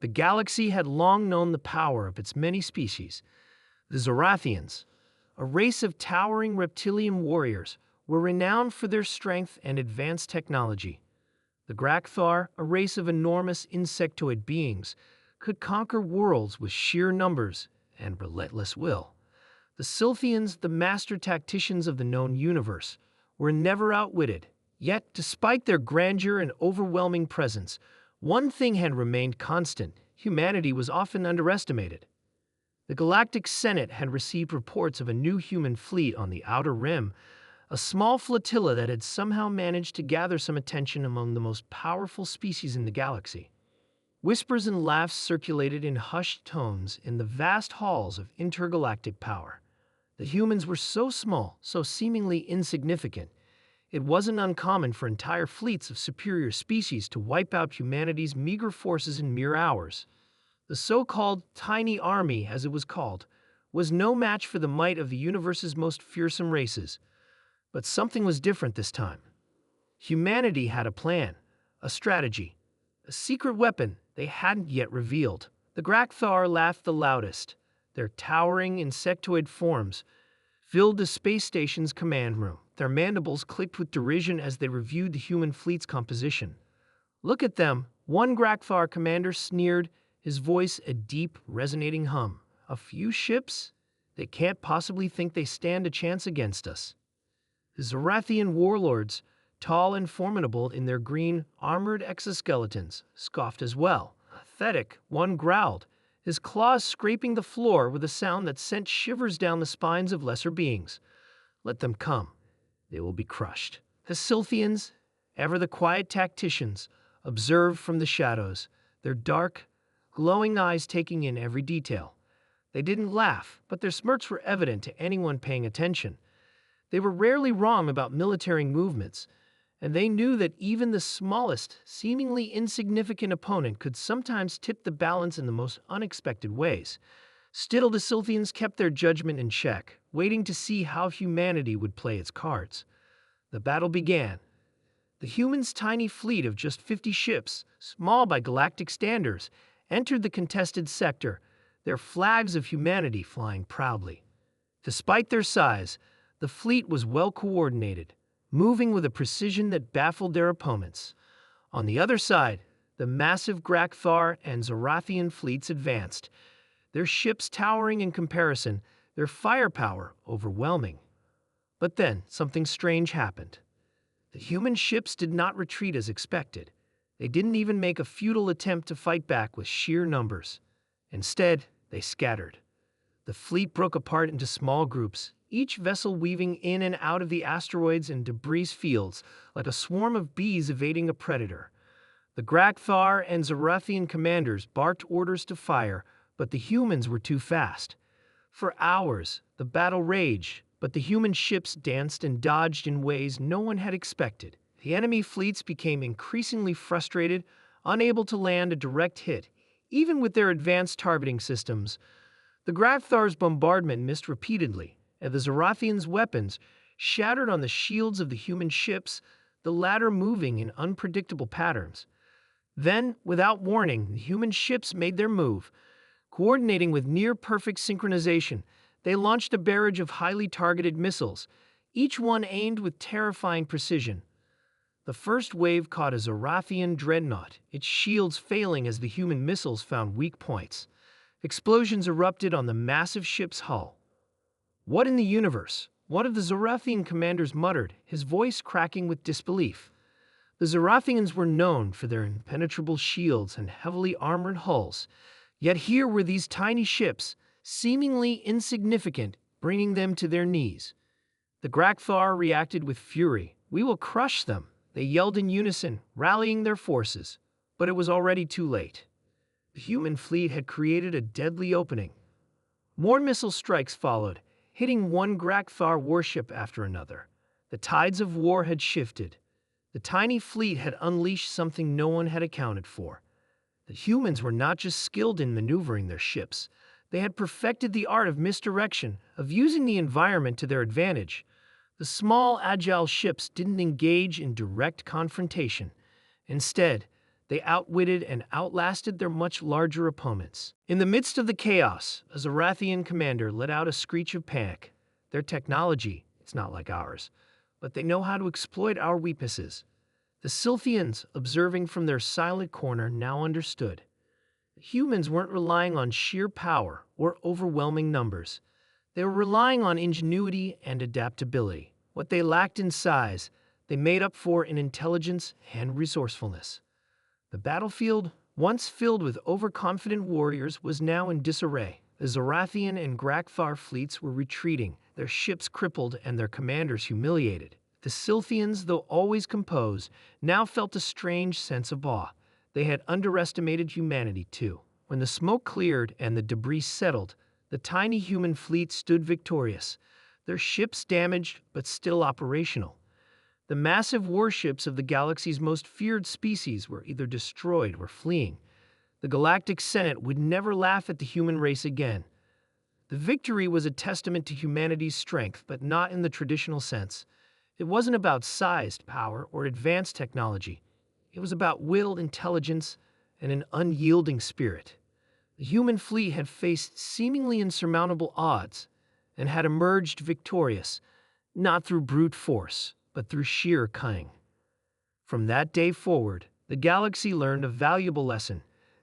The galaxy had long known the power of its many species. The Zorathians, a race of towering reptilian warriors, were renowned for their strength and advanced technology. The Grakthar, a race of enormous insectoid beings, could conquer worlds with sheer numbers and relentless will. The Sylphians, the master tacticians of the known universe, were never outwitted. Yet, despite their grandeur and overwhelming presence, one thing had remained constant: humanity was often underestimated. The Galactic Senate had received reports of a new human fleet on the Outer Rim, a small flotilla that had somehow managed to gather some attention among the most powerful species in the galaxy. Whispers and laughs circulated in hushed tones in the vast halls of intergalactic power. The humans were so small, so seemingly insignificant. It wasn't uncommon for entire fleets of superior species to wipe out humanity's meager forces in mere hours. The so-called Tiny Army, as it was called, was no match for the might of the universe's most fearsome races. But something was different this time. Humanity had a plan, a strategy, a secret weapon they hadn't yet revealed. The Grakthar laughed the loudest. Their towering insectoid forms filled the space station's command room. Their mandibles clicked with derision as they reviewed the human fleet's composition. "Look at them," one Grakthar commander sneered, his voice a deep, resonating hum. "A few ships? They can't possibly think they stand a chance against us." The Zorathian warlords, tall and formidable in their green, armored exoskeletons, scoffed as well. "Pathetic," one growled, his claws scraping the floor with a sound that sent shivers down the spines of lesser beings. "Let them come. They will be crushed." The Sylphians, ever the quiet tacticians, observed from the shadows, their dark, glowing eyes taking in every detail. They didn't laugh, but their smirks were evident to anyone paying attention. They were rarely wrong about military movements, and they knew that even the smallest, seemingly insignificant opponent could sometimes tip the balance in the most unexpected ways. Still, the Sylphians kept their judgment in check, waiting to see how humanity would play its cards. The battle began. The humans' tiny fleet of just 50 ships, small by galactic standards, entered the contested sector, their flags of humanity flying proudly. Despite their size, the fleet was well coordinated, moving with a precision that baffled their opponents. On the other side, the massive Grakthar and Zorathian fleets advanced, their ships towering in comparison, their firepower overwhelming. But then, something strange happened. The human ships did not retreat as expected. They didn't even make a futile attempt to fight back with sheer numbers. Instead, they scattered. The fleet broke apart into small groups, each vessel weaving in and out of the asteroids and debris fields like a swarm of bees evading a predator. The Grakthar and Zorathian commanders barked orders to fire, but the humans were too fast. For hours, the battle raged, but the human ships danced and dodged in ways no one had expected. The enemy fleets became increasingly frustrated, unable to land a direct hit, even with their advanced targeting systems. The Grakthar's bombardment missed repeatedly, and the Zorathians' weapons shattered on the shields of the human ships, the latter moving in unpredictable patterns. Then, without warning, the human ships made their move. Coordinating with near-perfect synchronization, they launched a barrage of highly targeted missiles, each one aimed with terrifying precision. The first wave caught a Zorathian dreadnought, its shields failing as the human missiles found weak points. Explosions erupted on the massive ship's hull. "What in the universe?" one of the Zorathian commanders muttered, his voice cracking with disbelief. The Zorathians were known for their impenetrable shields and heavily armored hulls, yet here were these tiny ships, seemingly insignificant, bringing them to their knees. The Grakthar reacted with fury. "We will crush them," they yelled in unison, rallying their forces. But it was already too late. The human fleet had created a deadly opening. More missile strikes followed, hitting one Grakthar warship after another. The tides of war had shifted. The tiny fleet had unleashed something no one had accounted for. The humans were not just skilled in maneuvering their ships. They had perfected the art of misdirection, of using the environment to their advantage. The small, agile ships didn't engage in direct confrontation. Instead, They outwitted and outlasted their much larger opponents. In the midst of the chaos, a Zorathian commander let out a screech of panic. Their technology, it's not like ours, but they know how to exploit our weaknesses. The Scythians, observing from their silent corner, now understood. Humans weren't relying on sheer power or overwhelming numbers. They were relying on ingenuity and adaptability. What they lacked in size, they made up for in intelligence and resourcefulness. The battlefield, once filled with overconfident warriors, was now in disarray. The Zorathian and Grakvar fleets were retreating, their ships crippled and their commanders humiliated. The Scythians, though always composed, now felt a strange sense of awe. They had underestimated humanity, too. When the smoke cleared and the debris settled, the tiny human fleet stood victorious, their ships damaged but still operational. The massive warships of the galaxy's most feared species were either destroyed or fleeing. The Galactic Senate would never laugh at the human race again. The victory was a testament to humanity's strength, but not in the traditional sense. It wasn't about sized power or advanced technology. It was about will, intelligence, and an unyielding spirit. The human fleet had faced seemingly insurmountable odds and had emerged victorious, not through brute force, but through sheer cunning. From that day forward, the galaxy learned a valuable lesson.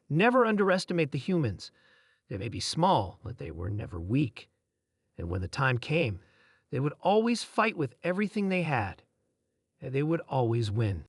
Never underestimate the humans. They may be small, but they were never weak. And when the time came, they would always fight with everything they had, and they would always win.